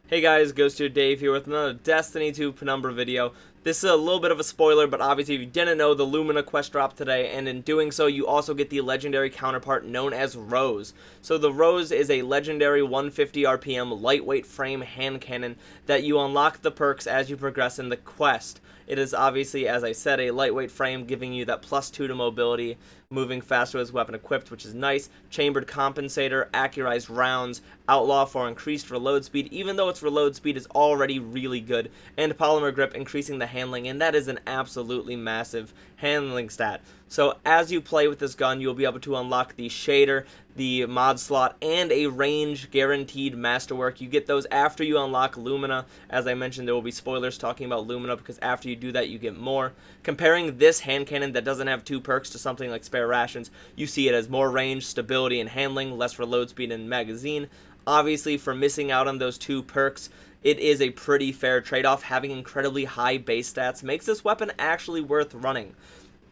Hey guys, Ghost Dave here with another Destiny 2 Penumbra video. This is a little bit of a spoiler, but obviously if you didn't know, the Lumina quest dropped today, and in doing so, you also get the legendary counterpart known as Rose. So the Rose is a legendary 150 RPM lightweight frame hand cannon that you unlock the perks as you progress in the quest. It is obviously, as I said, a lightweight frame giving you that +2 to mobility, moving faster as weapon equipped, which is nice. Chambered compensator, accurized rounds, outlaw for increased reload speed, even though its reload speed is already really good, and polymer grip increasing the handling, and that is an absolutely massive handling stat. So as you play with this gun, you'll be able to unlock the shader, the mod slot, and a range guaranteed masterwork. You get those after you unlock Lumina. As I mentioned, there will be spoilers talking about Lumina because after you do that, you get more. Comparing this hand cannon that doesn't have 2 perks to something like spare rations, you see it as more range, stability, and handling, less reload speed and magazine. Obviously, for missing out on those 2 perks, it is a pretty fair trade-off. Having incredibly high base stats makes this weapon actually worth running.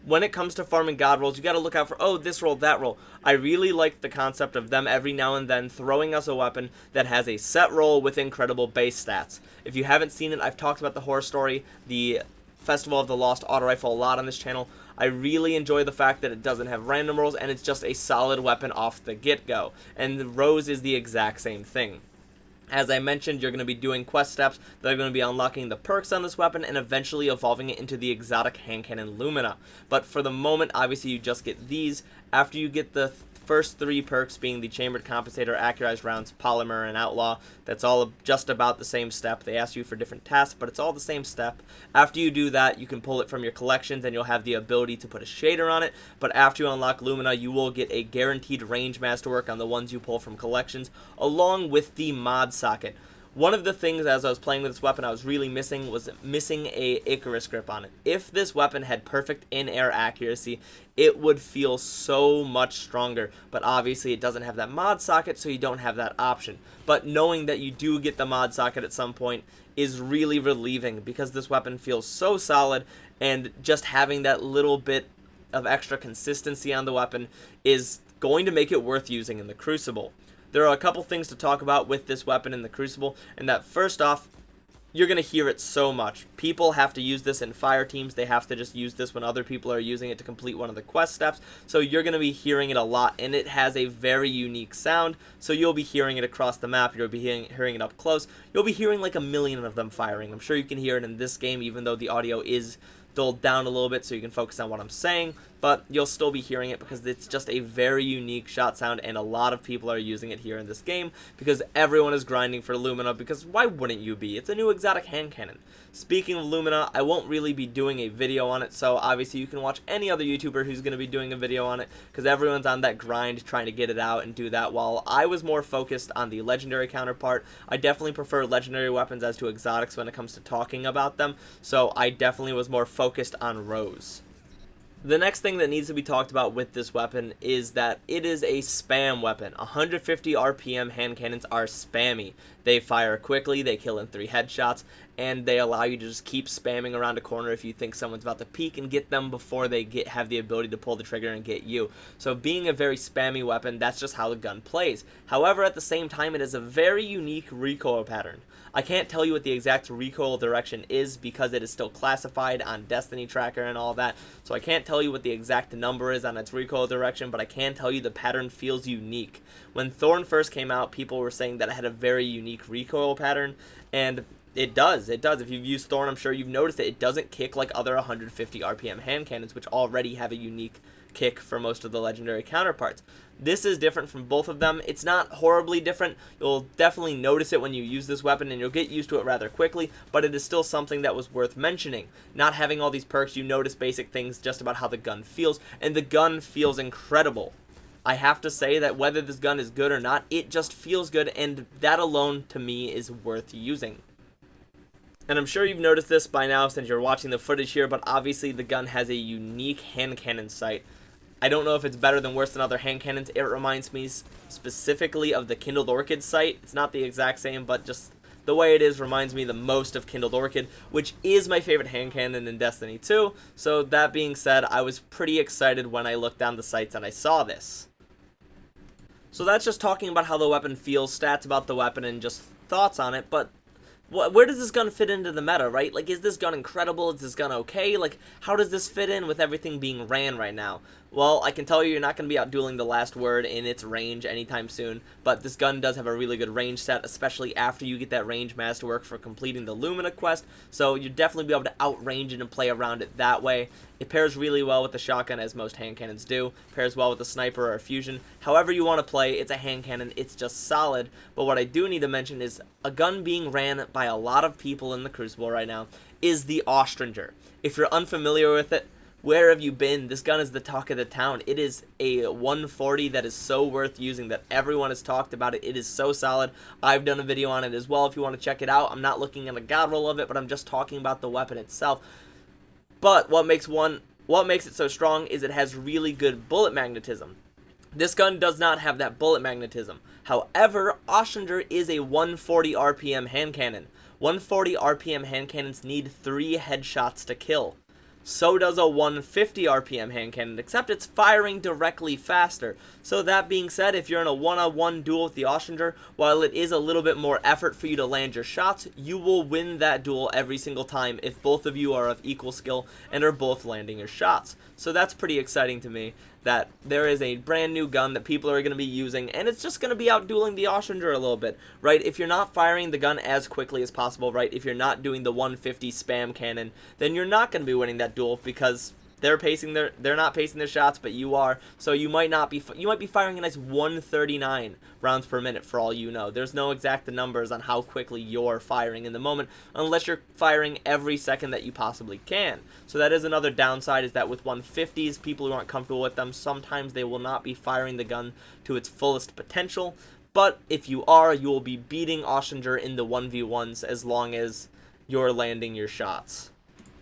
When it comes to farming god rolls, you gotta look out for, oh, this roll, that roll. I really like the concept of them every now and then throwing us a weapon that has a set roll with incredible base stats. If you haven't seen it, I've talked about the horror story, the Festival of the Lost auto rifle a lot on this channel. I really enjoy the fact that it doesn't have random rolls and it's just a solid weapon off the get-go. And the Rose is the exact same thing. As I mentioned, you're going to be doing quest steps that are going to be unlocking the perks on this weapon and eventually evolving it into the exotic hand cannon Lumina. But for the moment, obviously you just get these. After you get the first 3 perks, being the chambered compensator, accurized rounds, polymer, and outlaw, that's all just about the same step. They ask you for different tasks, but it's all the same step. After you do that, you can pull it from your collections and you'll have the ability to put a shader on it. But after you unlock Lumina, you will get a guaranteed range masterwork on the ones you pull from collections, along with the mod socket. One of the things as I was playing with this weapon I was really missing was a Icarus grip on it. If this weapon had perfect in-air accuracy, it would feel so much stronger, but obviously it doesn't have that mod socket, so you don't have that option. But knowing that you do get the mod socket at some point is really relieving because this weapon feels so solid, and just having that little bit of extra consistency on the weapon is going to make it worth using in the Crucible. There are a couple things to talk about with this weapon in the Crucible, and that first off, you're going to hear it so much. People have to use this in fire teams. They have to just use this when other people are using it to complete one of the quest steps. So you're going to be hearing it a lot, and it has a very unique sound. So you'll be hearing it across the map. You'll be hearing it up close. You'll be hearing like a million of them firing. I'm sure you can hear it in this game, even though the audio is dulled down a little bit so you can focus on what I'm saying, but you'll still be hearing it because it's just a very unique shot sound, and a lot of people are using it here in this game because everyone is grinding for Lumina, because why wouldn't you be? It's a new exotic hand cannon. Speaking of Lumina, I won't really be doing a video on it, so obviously you can watch any other YouTuber who's going to be doing a video on it because everyone's on that grind trying to get it out and do that, while I was more focused on the legendary counterpart. I definitely prefer legendary weapons as to exotics when it comes to talking about them, so I definitely was more focused on Rose. The next thing that needs to be talked about with this weapon is that it is a spam weapon. 150 RPM hand cannons are spammy. They fire quickly, they kill in 3 headshots, and they allow you to just keep spamming around a corner if you think someone's about to peek and get them before they have the ability to pull the trigger and get you. So being a very spammy weapon, that's just how the gun plays. However, at the same time, it is a very unique recoil pattern. I can't tell you what the exact recoil direction is because it is still classified on Destiny Tracker and all that, so I can't tell you what the exact number is on its recoil direction, but I can tell you the pattern feels unique. When Thorn first came out, people were saying that it had a very unique recoil pattern, and it does. If you've used Thorn, I'm sure you've noticed it. It doesn't kick like other 150 RPM hand cannons, which already have a unique kick for most of the legendary counterparts. This is different from both of them. It's not horribly different. You'll definitely notice it when you use this weapon, and you'll get used to it rather quickly, but it is still something that was worth mentioning. Not having all these perks, you notice basic things just about how the gun feels, and the gun feels incredible. I have to say that whether this gun is good or not, it just feels good, and that alone, to me, is worth using. And I'm sure you've noticed this by now since you're watching the footage here, but obviously the gun has a unique hand cannon sight. I don't know if it's better than worse than other hand cannons. It reminds me specifically of the Kindled Orchid sight. It's not the exact same, but just the way it is reminds me the most of Kindled Orchid, which is my favorite hand cannon in Destiny 2. So that being said, I was pretty excited when I looked down the sights and I saw this. So that's just talking about how the weapon feels, stats about the weapon, and just thoughts on it, but where does this gun fit into the meta, right? Like, is this gun incredible? Is this gun okay? Like, how does this fit in with everything being ran right now? Well, I can tell you, you're not going to be out dueling the last word in its range anytime soon, but this gun does have a really good range set, especially after you get that range masterwork for completing the Lumina quest, so you'll definitely be able to outrange it and play around it that way. It pairs really well with the shotgun, as most hand cannons do. Pairs well with the sniper or a fusion. However you want to play, it's a hand cannon. It's just solid. But what I do need to mention is a gun being ran by a lot of people in the Crucible right now is the Austringer. If you're unfamiliar with it, where have you been? This gun is the talk of the town. It is a 140 that is so worth using, that everyone has talked about it. It is so solid. I've done a video on it as well if you want to check it out. I'm not looking at a god roll of it, but I'm just talking about the weapon itself. But what makes it so strong is it has really good bullet magnetism. This gun does not have that bullet magnetism. However, Austringer is a 140 RPM hand cannon. 140 RPM hand cannons need 3 headshots to kill. So does a 150 RPM hand cannon, except it's firing directly faster. So that being said, if you're in a one-on-one duel with the Austringer, while it is a little bit more effort for you to land your shots, you will win that duel every single time if both of you are of equal skill and are both landing your shots. So that's pretty exciting to me, that there is a brand new gun that people are going to be using, and it's just going to be out dueling the Austringer a little bit, right? If you're not firing the gun as quickly as possible, right, if you're not doing the 150 spam cannon, then you're not going to be winning that duel, because they're not pacing their shots, but you are. So you might be firing a nice 139 rounds per minute for all you know. There's no exact numbers on how quickly you're firing in the moment, unless you're firing every second that you possibly can. So that is another downside, is that with 150s, people who aren't comfortable with them, sometimes they will not be firing the gun to its fullest potential. But if you are, you will be beating Austringer in the 1v1s as long as you're landing your shots.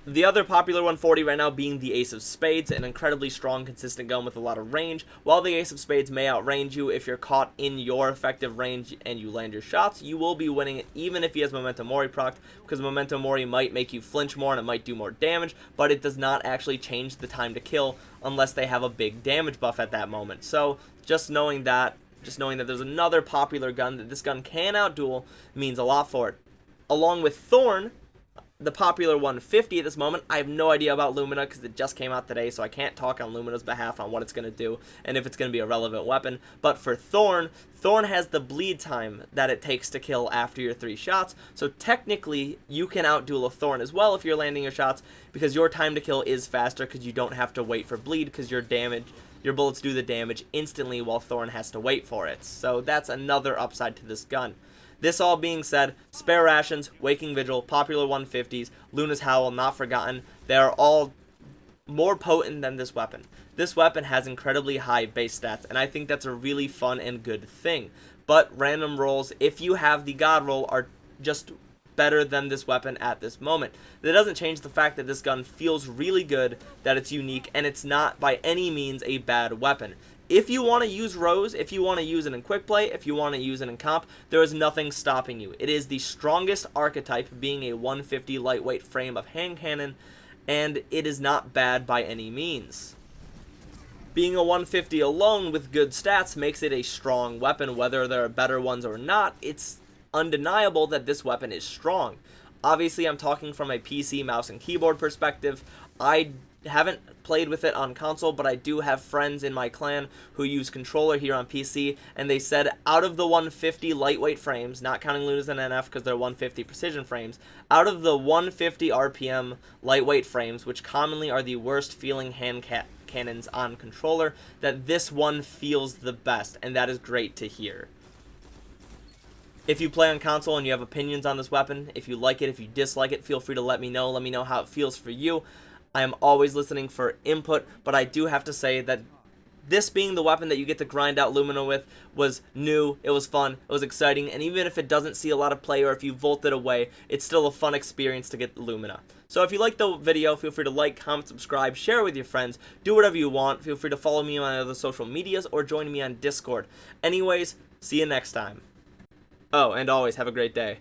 The other popular 140 right now being the Ace of Spades, an incredibly strong, consistent gun with a lot of range. While the Ace of Spades may outrange you, if you're caught in your effective range and you land your shots, you will be winning it even if he has Memento Mori procced, because Memento Mori might make you flinch more and it might do more damage, but it does not actually change the time to kill unless they have a big damage buff at that moment. So just knowing that there's another popular gun that this gun can outduel means a lot for it. Along with Thorn, the popular 150 at this moment. I have no idea about Lumina because it just came out today, so I can't talk on Lumina's behalf on what it's going to do and if it's going to be a relevant weapon. But for Thorn has the bleed time that it takes to kill after your 3 shots, so technically you can outduel a Thorn as well if you're landing your shots, because your time to kill is faster because you don't have to wait for bleed, because your bullets do the damage instantly while Thorn has to wait for it. So that's another upside to this gun. This all being said, Spare Rations, Waking Vigil, popular 150s, Luna's Howl, not forgotten, they are all more potent than this weapon. This weapon has incredibly high base stats, and I think that's a really fun and good thing. But random rolls, if you have the God roll, are just better than this weapon at this moment. That doesn't change the fact that this gun feels really good, that it's unique, and it's not by any means a bad weapon. If you want to use Rose, if you want to use it in quick play, if you want to use it in comp, there is nothing stopping you. It is the strongest archetype, being a 150 lightweight frame of hand cannon, and it is not bad by any means. Being a 150 alone with good stats makes it a strong weapon. Whether there are better ones or not, it's undeniable that this weapon is strong. Obviously, I'm talking from a PC mouse and keyboard perspective. I haven't played with it on console, but I do have friends in my clan who use controller here on PC, and they said out of the 150 lightweight frames, not counting Lunas and NF because they're 150 precision frames, out of the 150 RPM lightweight frames, which commonly are the worst feeling hand cannons on controller, that this one feels the best, and that is great to hear. If you play on console and you have opinions on this weapon, if you like it, if you dislike it, feel free to let me know. Let me know how it feels for you. I am always listening for input, but I do have to say that this being the weapon that you get to grind out Lumina with was new, it was fun, it was exciting, and even if it doesn't see a lot of play or if you volt it away, it's still a fun experience to get Lumina. So if you liked the video, feel free to like, comment, subscribe, share it with your friends, do whatever you want. Feel free to follow me on my other social medias or join me on Discord. Anyways, see you next time. Oh, and always have a great day.